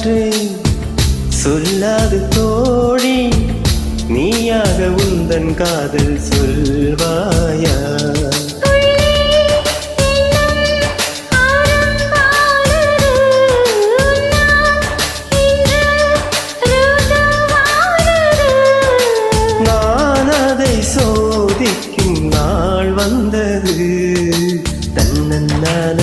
காற்றே சொல்லாது தோழி நீயாக உந்தன் காதல் சொல்வாயா நான் அதை சோதிக்கும் நாள் வந்தது தன்னன்னான